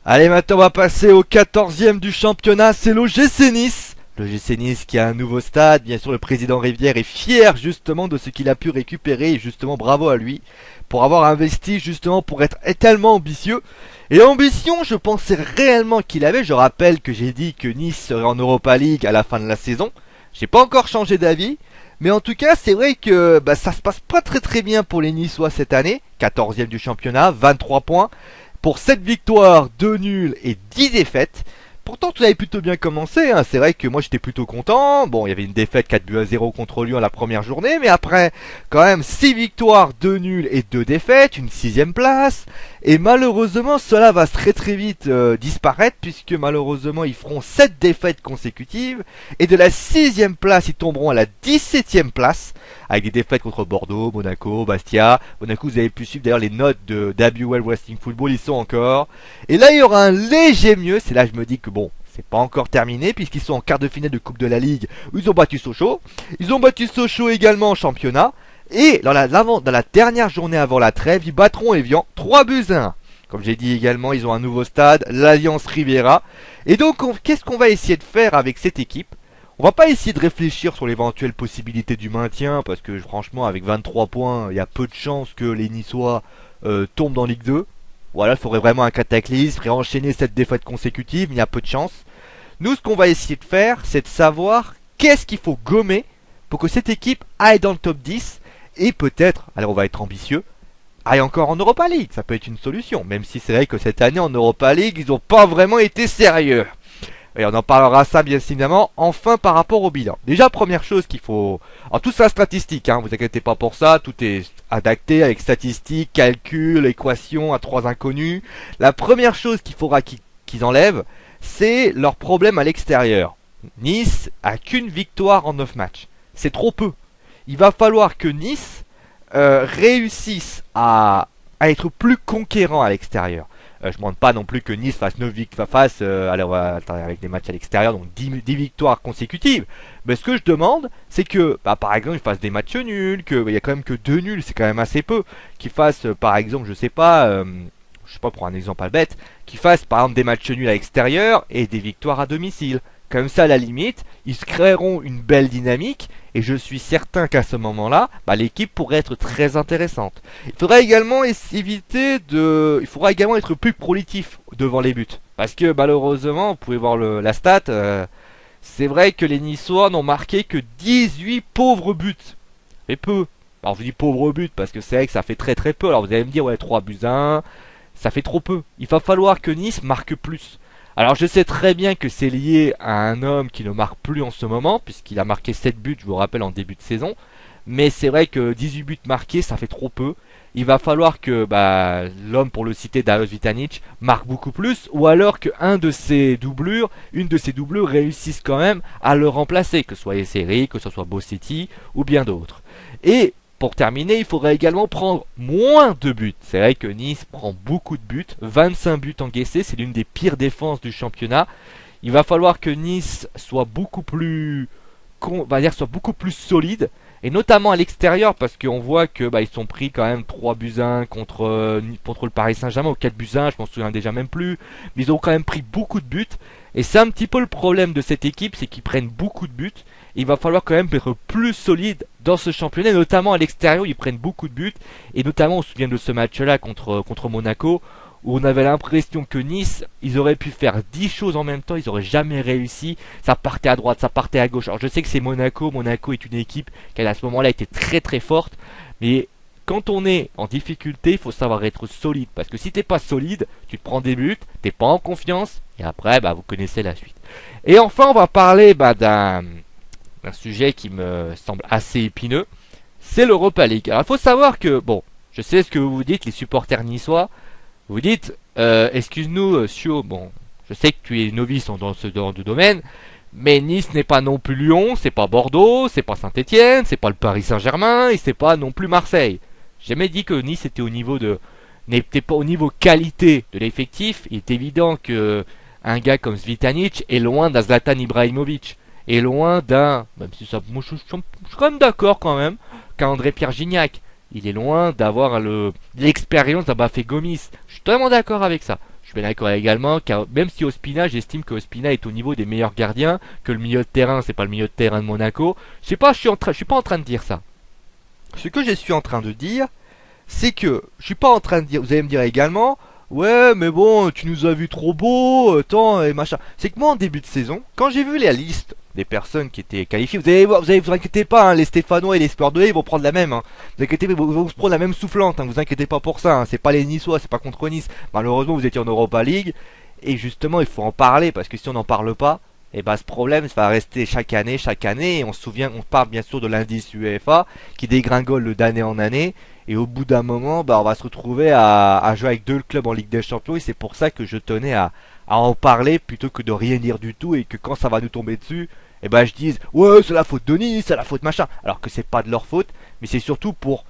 Allez, maintenant on va passer au 14e du championnat, c'est l'OGC Nice. L'OGC Nice qui a un nouveau stade, bien sûr le président Rivière est fier justement de ce qu'il a pu récupérer et justement bravo à lui pour avoir investi justement pour être tellement ambitieux. Et l'ambition, je pensais réellement qu'il avait, je rappelle que j'ai dit que Nice serait en Europa League à la fin de la saison. J'ai pas encore changé d'avis, mais en tout cas c'est vrai que ça se passe pas très bien pour les Niçois cette année, 14e du championnat, 23 points. Pour 7 victoires, 2 nuls et 10 défaites. Pourtant tout avait plutôt bien commencé, hein. C'est vrai que moi j'étais plutôt content. Bon, il y avait une défaite 4-0 contre Lyon la première journée, mais après, quand même 6 victoires, 2 nuls et 2 défaites, une 6ème place. Et malheureusement, cela va très vite disparaître, puisque malheureusement ils feront 7 défaites consécutives. Et de la 6ème place, ils tomberont à la 17ème place, avec des défaites contre Bordeaux, Monaco, Bastia. Monaco, vous avez pu suivre d'ailleurs les notes de WL Wrestling Football, ils sont encore. Et là, il y aura un léger mieux, c'est là que je me dis que bon, c'est pas encore terminé, puisqu'ils sont en quart de finale de Coupe de la Ligue, où ils ont battu Sochaux. Ils ont battu Sochaux également en championnat. Et dans la dernière journée avant la trêve, ils battront Evian 3-1. Comme j'ai dit également, ils ont un nouveau stade, l'Alliance Riviera. Et donc, qu'est-ce qu'on va essayer de faire avec cette équipe? On va pas essayer de réfléchir sur l'éventuelle possibilité du maintien, parce que franchement, avec 23 points, il y a peu de chances que les Niçois tombent dans Ligue 2. Voilà, il faudrait vraiment un cataclysme, et enchaîner cette défaite consécutive, mais il y a peu de chances. Nous, ce qu'on va essayer de faire, c'est de savoir qu'est-ce qu'il faut gommer pour que cette équipe aille dans le top 10, et peut-être, alors on va être ambitieux, aille encore en Europa League. Ça peut être une solution, même si c'est vrai que cette année en Europa League, ils n'ont pas vraiment été sérieux. Et on en parlera ça bien évidemment. Enfin, par rapport au bilan. Déjà, première chose qu'il faut... Alors tout ça statistique, hein, vous inquiétez pas pour ça. Tout est adapté avec statistiques, calculs, équations à 3 inconnus. La première chose qu'il faudra qu'ils enlèvent, c'est leur problème à l'extérieur. Nice a qu'une victoire en 9 matchs. C'est trop peu. Il va falloir que Nice réussisse à être plus conquérant à l'extérieur. Je ne demande pas non plus que Nice fasse 9 victoires avec des matchs à l'extérieur, donc 10 victoires consécutives. Mais ce que je demande, c'est que, par exemple, ils fassent des matchs nuls, qu'il y a quand même que 2 nuls, c'est quand même assez peu. Qu'ils fassent, par exemple, je sais pas, pour un exemple pas bête, qu'ils fassent par exemple des matchs nuls à l'extérieur et des victoires à domicile. Comme ça, à la limite, ils se créeront une belle dynamique et je suis certain qu'à ce moment-là, l'équipe pourrait être très intéressante. Il faudra également il faudra également être plus prolitif devant les buts. Parce que malheureusement, vous pouvez voir la stat, c'est vrai que les Niçois n'ont marqué que 18 pauvres buts. Et peu. Alors je dis pauvres buts parce que c'est vrai que ça fait très peu. Alors vous allez me dire, ouais, 3-1, ça fait trop peu. Il va falloir que Nice marque plus. Alors je sais très bien que c'est lié à un homme qui ne marque plus en ce moment, puisqu'il a marqué 7 buts, je vous rappelle, en début de saison. Mais c'est vrai que 18 buts marqués, ça fait trop peu. Il va falloir que l'homme, pour le citer, Darius Vitanic, marque beaucoup plus, ou alors qu'une de ses doublures réussisse quand même à le remplacer, que ce soit Esseri, que ce soit Bossetti, ou bien d'autres. Et pour terminer, il faudrait également prendre moins de buts. C'est vrai que Nice prend beaucoup de buts, 25 buts encaissés, c'est l'une des pires défenses du championnat. Il va falloir que Nice soit beaucoup plus, soit beaucoup plus solide, et notamment à l'extérieur, parce qu'on voit que ils sont pris quand même 3-1 contre le Paris Saint-Germain, ou 4-1, je m'en souviens déjà même plus. Mais ils ont quand même pris beaucoup de buts, et c'est un petit peu le problème de cette équipe, c'est qu'ils prennent beaucoup de buts. Il va falloir quand même être plus solide dans ce championnat, notamment à l'extérieur, ils prennent beaucoup de buts, et notamment on se souvient de ce match-là contre Monaco, où on avait l'impression que Nice, ils auraient pu faire 10 choses en même temps, ils auraient jamais réussi, ça partait à droite, ça partait à gauche. Alors je sais que c'est Monaco est une équipe qui à ce moment-là était très forte, mais quand on est en difficulté, il faut savoir être solide, parce que si t'es pas solide, tu te prends des buts, t'es pas en confiance, et après vous connaissez la suite. Et enfin on va parler d'un sujet qui me semble assez épineux, c'est l'Europa League. Alors il faut savoir que, bon, je sais ce que vous dites, les supporters niçois, vous dites, excuse-nous, Sio, bon, je sais que tu es novice dans ce domaine, mais Nice n'est pas non plus Lyon, c'est pas Bordeaux, c'est pas Saint-Etienne, c'est pas le Paris Saint-Germain, et c'est pas non plus Marseille. J'ai jamais dit que Nice était n'était pas au niveau qualité de l'effectif. Il est évident que un gars comme Zvitanic est loin d'un Zlatan Ibrahimovic, est loin d'un, même si ça, moi je suis quand même d'accord quand même, qu'un André-Pierre Gignac. Il est loin d'avoir l'expérience d'un Bafé Gomis. Je suis totalement d'accord avec ça. Je suis bien d'accord également, car même si Ospina, j'estime que Ospina est au niveau des meilleurs gardiens, que le milieu de terrain, c'est pas le milieu de terrain de Monaco. Je sais pas, je suis pas en train de dire ça. Ce que je suis en train de dire, c'est que je suis pas en train de dire, vous allez me dire également, ouais, mais bon, tu nous as vu trop beau, tant et machin. C'est que moi, en début de saison, quand j'ai vu la liste des personnes qui étaient qualifiées, vous allez voir, vous inquiétez pas, hein, les Stéphanois et les Spurs ils vont prendre la même. Hein. Vous inquiétez, ils vont se prendre la même soufflante. Hein, vous inquiétez pas pour ça. Hein, c'est pas les Niçois, c'est pas contre Nice. Malheureusement, vous étiez en Europa League et justement, il faut en parler parce que si on n'en parle pas, et ben ce problème ça va rester chaque année. Et on se souvient, on parle bien sûr de l'indice UEFA qui dégringole d'année en année. Et au bout d'un moment, bah, on va se retrouver à jouer avec deux clubs en Ligue des Champions. Et c'est pour ça que je tenais à en parler plutôt que de rien dire du tout. Et que quand ça va nous tomber dessus, et ben je dise ouais c'est la faute de Nice, c'est la faute machin. Alors que c'est pas de leur faute, mais c'est surtout pour,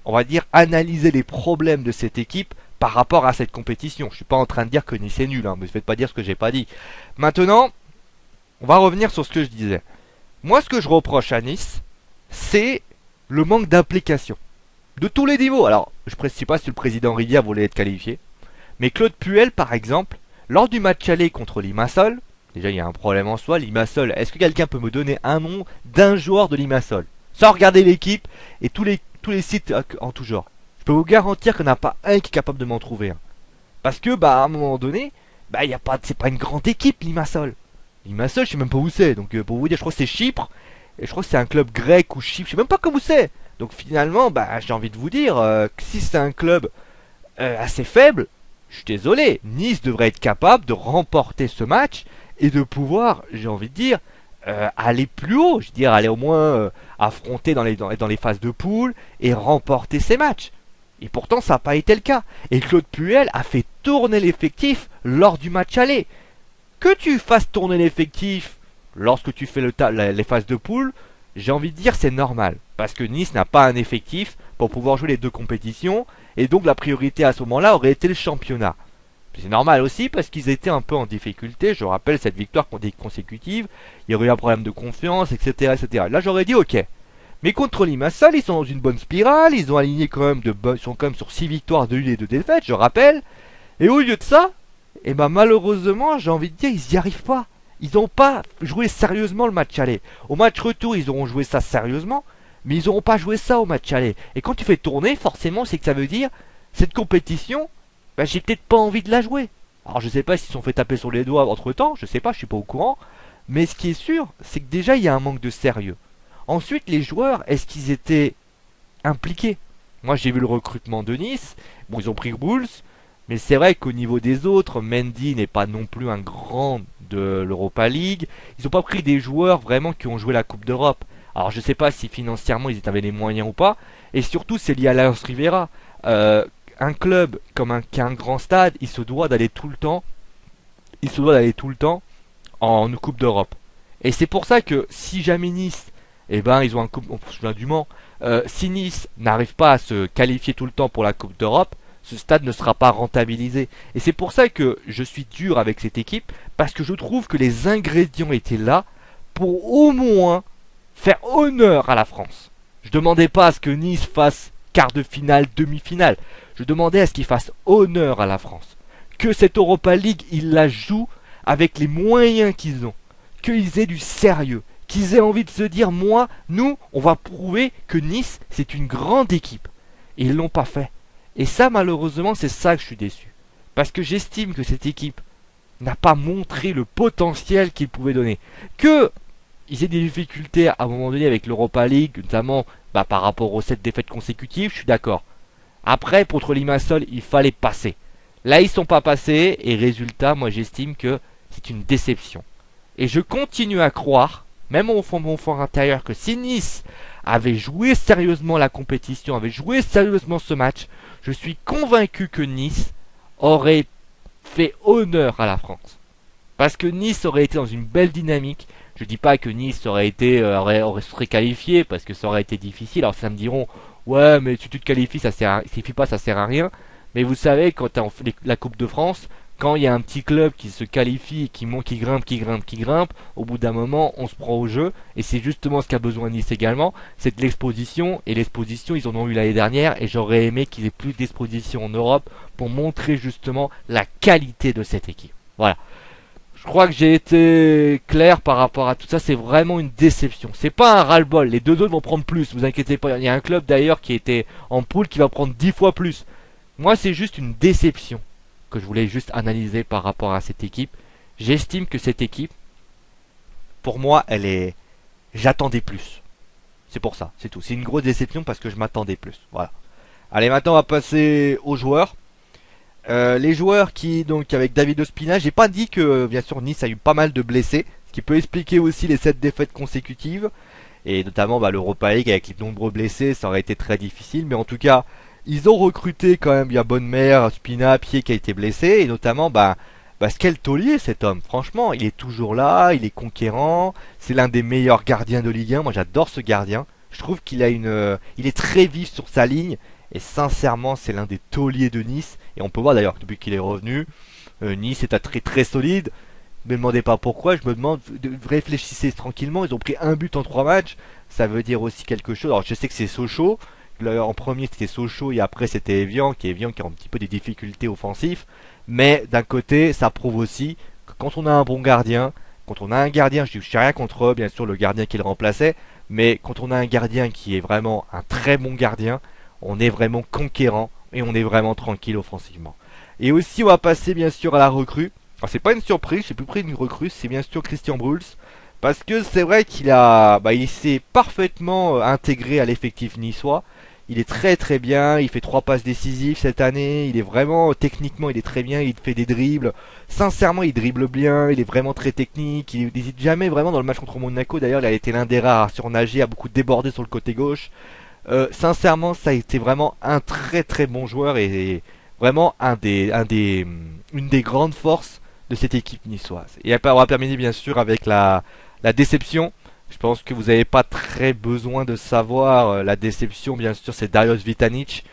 on va dire, analyser les problèmes de cette équipe par rapport à cette compétition. Je suis pas en train de dire que Nice est nul, hein, mais faites pas dire ce que j'ai pas dit. Maintenant, on va revenir sur ce que je disais. Moi, ce que je reproche à Nice, c'est le manque d'implication. De tous les niveaux. Alors, je ne sais pas si le président Rivière voulait être qualifié. Mais Claude Puel, par exemple, lors du match aller contre Limassol, déjà il y a un problème en soi, Limassol, est-ce que quelqu'un peut me donner un nom d'un joueur de Limassol? Sans regarder l'équipe et tous les sites en tout genre. Je peux vous garantir qu'il n'y en a pas un qui est capable de m'en trouver un. Parce que, bah, à un moment donné, bah, c'est pas une grande équipe, Limassol. Limassol, je sais même pas où c'est. Donc, pour vous dire, je crois que c'est Chypre. Et je crois que c'est un club grec ou Chypre. Je sais même pas comment c'est. Donc, finalement, bah, j'ai envie de vous dire que si c'est un club assez faible, je suis désolé. Nice devrait être capable de remporter ce match et de pouvoir, j'ai envie de dire, aller plus haut. Je veux dire, aller au moins affronter dans les phases de poule et remporter ces matchs. Et pourtant, ça n'a pas été le cas. Et Claude Puel a fait tourner l'effectif lors du match aller. Que tu fasses tourner l'effectif lorsque tu fais les phases de poule, j'ai envie de dire c'est normal. Parce que Nice n'a pas un effectif pour pouvoir jouer les deux compétitions. Et donc la priorité à ce moment-là aurait été le championnat. C'est normal aussi parce qu'ils étaient un peu en difficulté. Je rappelle cette victoire consécutive. Il y aurait eu un problème de confiance, etc. etc. Là j'aurais dit ok. Mais contre Limassol, ils sont dans une bonne spirale. Ils ont aligné quand même ils sont quand même sur 6 victoires, 2 nuls et 2 défaites, je rappelle. Et au lieu de ça, et ben malheureusement, j'ai envie de dire, ils n'y arrivent pas. Ils n'ont pas joué sérieusement le match aller. Au match retour, ils auront joué ça sérieusement, mais ils n'auront pas joué ça au match aller. Et quand tu fais tourner, forcément, c'est que ça veut dire, cette compétition, ben, j'ai peut-être pas envie de la jouer. Alors je sais pas s'ils se sont fait taper sur les doigts entre temps, je sais pas, je suis pas au courant. Mais ce qui est sûr, c'est que déjà il y a un manque de sérieux. Ensuite, les joueurs, est-ce qu'ils étaient impliqués? Moi j'ai vu le recrutement de Nice, bon ils ont pris Bulls, mais c'est vrai qu'au niveau des autres, Mendy n'est pas non plus un grand de l'Europa League. Ils n'ont pas pris des joueurs vraiment qui ont joué la Coupe d'Europe. Alors je sais pas si financièrement ils avaient les moyens ou pas. Et surtout c'est lié à Lars Rivera. Un club qui a un grand stade, il se doit d'aller tout le temps. Il se doit d'aller tout le temps en Coupe d'Europe. Et c'est pour ça que si jamais Nice, eh ben ils ont un coupe, on se souvient du Mans. Si Nice n'arrive pas à se qualifier tout le temps pour la Coupe d'Europe, ce stade ne sera pas rentabilisé. Et c'est pour ça que je suis dur avec cette équipe, parce que je trouve que les ingrédients étaient là pour au moins faire honneur à la France. Je demandais pas à ce que Nice fasse quart de finale, demi-finale. Je demandais à ce qu'il fasse honneur à la France. Que cette Europa League, ils la jouent avec les moyens qu'ils ont. Qu'ils aient du sérieux. Qu'ils aient envie de se dire, moi, nous, on va prouver que Nice, c'est une grande équipe. Et ils l'ont pas fait. Et ça, malheureusement, c'est ça que je suis déçu. Parce que j'estime que cette équipe n'a pas montré le potentiel qu'il pouvait donner. Que ils aient des difficultés à un moment donné avec l'Europa League, notamment par rapport aux 7 défaites consécutives, je suis d'accord. Après, contre Limassol, il fallait passer. Là, ils sont pas passés, et résultat, moi j'estime que c'est une déception. Et je continue à croire, même au fond de mon fort intérieur, que si Nice avait joué sérieusement la compétition, avait joué sérieusement ce match, je suis convaincu que Nice aurait fait honneur à la France. Parce que Nice aurait été dans une belle dynamique. Je dis pas que Nice aurait serait qualifié parce que ça aurait été difficile. Alors ça me diront, ouais, mais si tu te qualifies, ça suffit pas, ça sert à rien. Mais vous savez, quand t'es en la Coupe de France, quand il y a un petit club qui se qualifie, qui monte, qui grimpe, au bout d'un moment, on se prend au jeu. Et c'est justement ce qu'a besoin Nice également, c'est de l'exposition. Et l'exposition, ils en ont eu l'année dernière. Et j'aurais aimé qu'ils aient plus d'exposition en Europe pour montrer justement la qualité de cette équipe. Voilà. Je crois que j'ai été clair par rapport à tout ça. C'est vraiment une déception. C'est pas un ras-le-bol. Les deux autres vont prendre plus. Vous inquiétez pas. Il y a un club d'ailleurs qui était en poule qui va prendre 10 fois plus. Moi, c'est juste une déception que je voulais juste analyser par rapport à cette équipe. J'estime que cette équipe, pour moi, elle est... J'attendais plus. C'est pour ça, c'est tout. C'est une grosse déception parce que je m'attendais plus. Voilà. Allez, maintenant on va passer aux joueurs. Les joueurs qui, donc avec David Ospina, j'ai pas dit que bien sûr Nice a eu pas mal de blessés, ce qui peut expliquer aussi les 7 défaites consécutives. Et notamment l'Europa League avec les nombreux blessés, ça aurait été très difficile. Mais en tout cas, ils ont recruté quand même, il y a Bonne-Mère, Spina, Pied qui a été blessé. Et notamment, quel taulier cet homme. Franchement, il est toujours là, il est conquérant. C'est l'un des meilleurs gardiens de Ligue 1. Moi j'adore ce gardien. Je trouve qu'il a il est très vif sur sa ligne. Et sincèrement, c'est l'un des tauliers de Nice. Et on peut voir d'ailleurs que depuis qu'il est revenu, Nice est très très solide. Ne me demandez pas pourquoi, je me demande, réfléchissez tranquillement, ils ont pris un but en 3 matchs, ça veut dire aussi quelque chose. Alors je sais que c'est Sochaux, en premier c'était Sochaux et après c'était Evian qui a un petit peu des difficultés offensives, mais d'un côté ça prouve aussi que quand on a un bon gardien, quand on a un gardien, je sais rien contre bien sûr le gardien qui le remplaçait, mais quand on a un gardien qui est vraiment un très bon gardien, on est vraiment conquérant et on est vraiment tranquille offensivement. Et aussi on va passer bien sûr à la recrue. Alors c'est pas une surprise, j'ai plus pris une recrue, c'est bien sûr Christian Bruls. Parce que c'est vrai il s'est parfaitement intégré à l'effectif niçois. Il est très très bien, il fait 3 passes décisives cette année, il est vraiment, techniquement il est très bien, il fait des dribbles. Sincèrement il dribble bien, il est vraiment très technique, il n'hésite jamais vraiment dans le match contre Monaco. D'ailleurs il a été l'un des rares à surnager, a beaucoup débordé sur le côté gauche. Sincèrement ça a été vraiment un très très bon joueur et vraiment une des grandes forces de cette équipe niçoise. Et on va terminer bien sûr avec la déception. Je pense que vous n'avez pas très besoin de savoir la déception, bien sûr, c'est Darius Vitanic.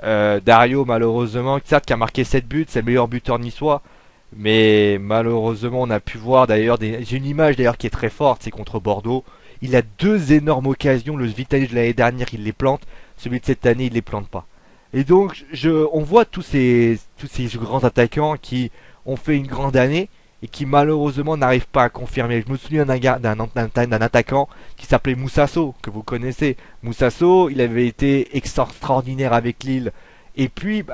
Dario, malheureusement, certes, qui a marqué 7 buts, c'est le meilleur buteur niçois. Mais malheureusement, on a pu voir d'ailleurs, j'ai une image d'ailleurs qui est très forte, c'est contre Bordeaux. Il a 2 énormes occasions, le Vitanic de l'année dernière, il les plante. Celui de cette année, il les plante pas. Et donc, on voit tous ces grands attaquants qui ont fait une grande année et qui malheureusement n'arrivent pas à confirmer. Je me souviens d'un attaquant qui s'appelait Moussasso, que vous connaissez. Moussasso, il avait été extraordinaire avec Lille et puis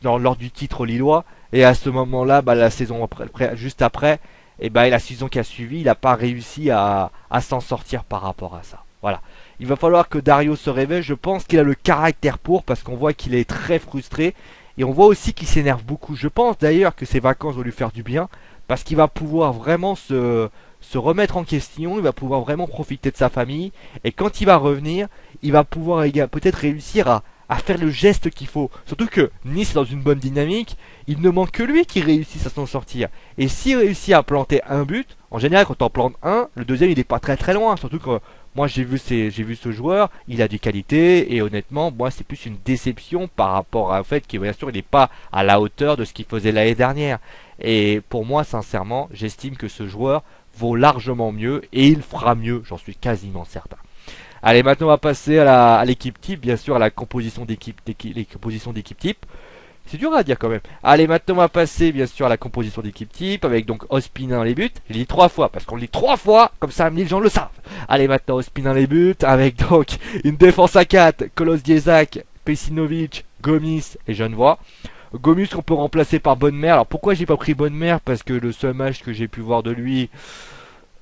lors du titre lillois. Et à ce moment-là, la saison juste après, et la saison qui a suivi, il n'a pas réussi à s'en sortir par rapport à ça. Voilà. Il va falloir que Dario se réveille. Je pense qu'il a le caractère pour, parce qu'on voit qu'il est très frustré. Et on voit aussi qu'il s'énerve beaucoup. Je pense d'ailleurs que ces vacances vont lui faire du bien, parce qu'il va pouvoir vraiment se remettre en question. Il va pouvoir vraiment profiter de sa famille. Et quand il va revenir, il va pouvoir peut-être réussir à faire le geste qu'il faut. Surtout que Nice est dans une bonne dynamique. Il ne manque que lui qui réussisse à s'en sortir. Et s'il réussit à planter un but, en général quand on plante un, le deuxième il n'est pas très très loin. Surtout que moi j'ai vu ce joueur, il a des qualités et honnêtement moi c'est plus une déception par rapport au fait qu'il bien sûr il n'est pas à la hauteur de ce qu'il faisait l'année dernière. Et pour moi sincèrement j'estime que ce joueur vaut largement mieux et il fera mieux, j'en suis quasiment certain. Allez, maintenant on va passer à l'équipe type, bien sûr à la composition d'équipe type. C'est dur à dire quand même. Allez, maintenant on va passer bien sûr à la composition d'équipe type avec donc Ospina les buts. Je l'ai dit 3 fois parce qu'on le dit 3 fois, comme ça les gens le savent. Allez, maintenant Ospina les buts avec donc une défense à 4, Kolos Diezak, Pesinovic, Gomis et Genevois. Gomis qu'on peut remplacer par Bonne-Mère. Alors pourquoi j'ai pas pris Bonne-Mère? Parce que le seul match que j'ai pu voir de lui,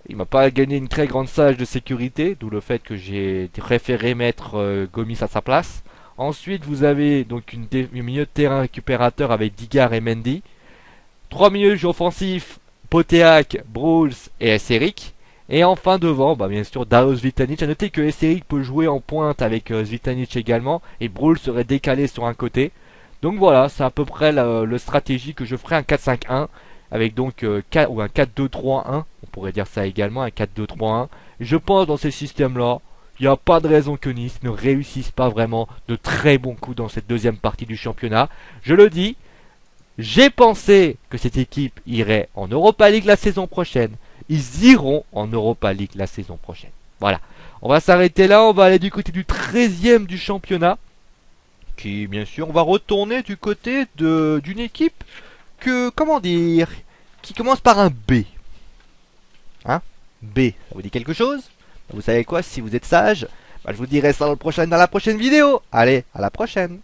il m'a pas gagné une très grande sage de sécurité, d'où le fait que j'ai préféré mettre Gomis à sa place. Ensuite, vous avez donc un milieu de terrain récupérateur avec Digard et Mendy. 3 milieux offensifs, Poteac, Bruls et Eseric. Et enfin devant, bien sûr, Darius Vitanic. A noter que Eseric peut jouer en pointe avec Vitanic également. Et Bruls serait décalé sur un côté. Donc voilà, c'est à peu près la stratégie que je ferai, un 4-5-1. Avec donc ou un 4-2-3-1. On pourrait dire ça également, un 4-2-3-1. Je pense dans ces systèmes-là, il n'y a pas de raison que Nice ne réussisse pas vraiment de très bons coups dans cette deuxième partie du championnat. Je le dis, J'ai pensé que cette équipe irait en Europa League la saison prochaine. Ils iront en Europa League la saison prochaine. Voilà. On va s'arrêter là. On va aller du côté du 13e du championnat. Qui, bien sûr, on va retourner du côté d'une équipe que, comment dire, qui commence par un B. Hein? B, ça vous dit quelque chose? Vous savez quoi, si vous êtes sage, je vous dirai ça dans la prochaine vidéo. Allez, à la prochaine.